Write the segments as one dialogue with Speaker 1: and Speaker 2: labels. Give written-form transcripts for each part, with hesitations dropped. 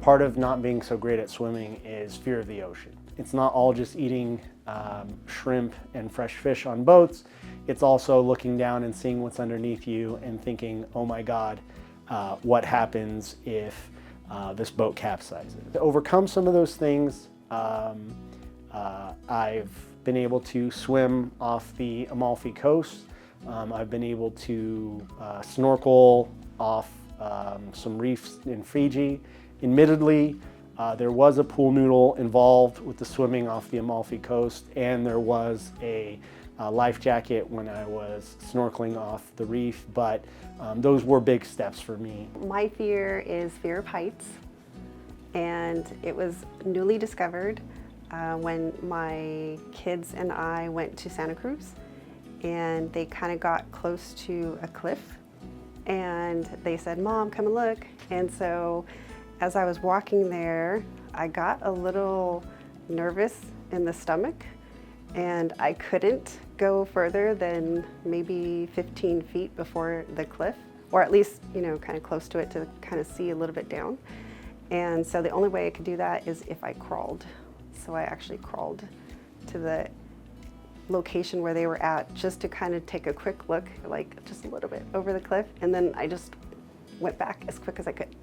Speaker 1: part of not being so great at swimming is fear of the ocean. It's not all just eating shrimp and fresh fish on boats. It's also looking down and seeing what's underneath you and thinking, oh my God, what happens if this boat capsizes? To overcome some of those things, I've been able to swim off the Amalfi Coast. I've been able to snorkel off some reefs in Fiji. Admittedly, there was a pool noodle involved with the swimming off the Amalfi Coast, and there was a life jacket when I was snorkeling off the reef, but those were big steps for me.
Speaker 2: My fear is fear of heights, and it was newly discovered when my kids and I went to Santa Cruz, and they kind of got close to a cliff, and they said, "Mom, come and look." And so as I was walking there, I got a little nervous in the stomach, and I couldn't go further than maybe 15 feet before the cliff, or at least, you know, kind of close to it to kind of see a little bit down. And so the only way I could do that is if I crawled. So I actually crawled to the location where they were at just to kind of take a quick look, like just a little bit over the cliff, and then I just went back as quick as I could.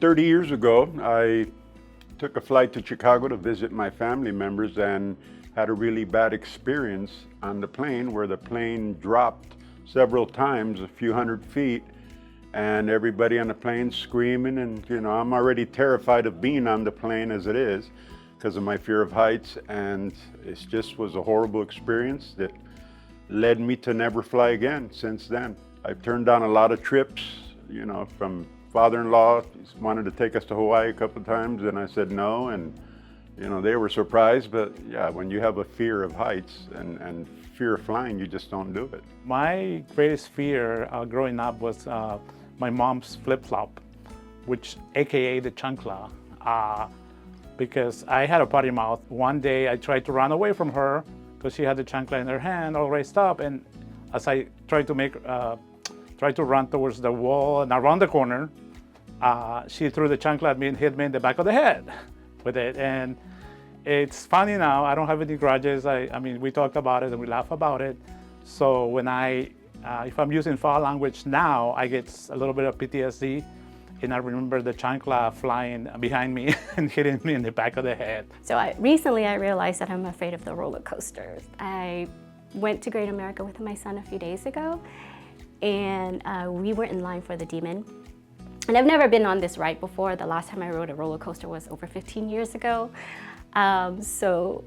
Speaker 3: 30 years ago, I took a flight to Chicago to visit my family members and had a really bad experience on the plane where the plane dropped several times, a few hundred feet, and everybody on the plane screaming, and you know, I'm already terrified of being on the plane as it is because of my fear of heights, and it just was a horrible experience that led me to never fly again since then. I've turned down a lot of trips, you know, from father-in-law. He's wanted to take us to Hawaii a couple of times, and I said no, and you know, they were surprised, but yeah, when you have a fear of heights and fear of flying, you just don't do it.
Speaker 4: My greatest fear growing up was my mom's flip-flop, which AKA the chancla, because I had a potty mouth. One day I tried to run away from her because she had the chancla in her hand all raised up, and as I tried to run towards the wall and around the corner, she threw the chancla at me and hit me in the back of the head with it. And it's funny now, I don't have any grudges. I mean, we talked about it and we laugh about it. So when if I'm using foul language now, I get a little bit of PTSD, and I remember the chancla flying behind me and hitting me in the back of the head.
Speaker 5: So recently I realized that I'm afraid of the roller coasters. I went to Great America with my son a few days ago, and we were in line for the Demon. And I've never been on this ride before. The last time I rode a roller coaster was over 15 years ago. So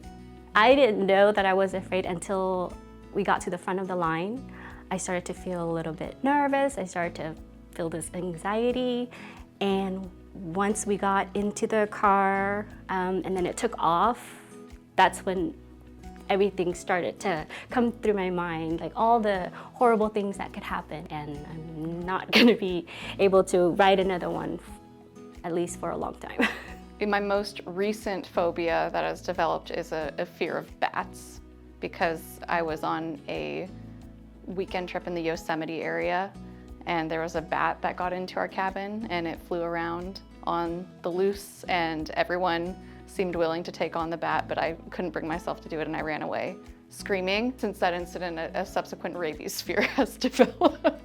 Speaker 5: I didn't know that I was afraid until we got to the front of the line. I started to feel a little bit nervous. I started to feel this anxiety. And once we got into the car and then it took off, that's when everything started to come through my mind, like all the horrible things that could happen, and I'm not gonna be able to ride another one, at least for a long time.
Speaker 6: My most recent phobia that has developed is a fear of bats, because I was on a weekend trip in the Yosemite area, and there was a bat that got into our cabin, and it flew around on the loose, and everyone seemed willing to take on the bat, but I couldn't bring myself to do it, and I ran away screaming. Since that incident, a subsequent rabies fear has developed.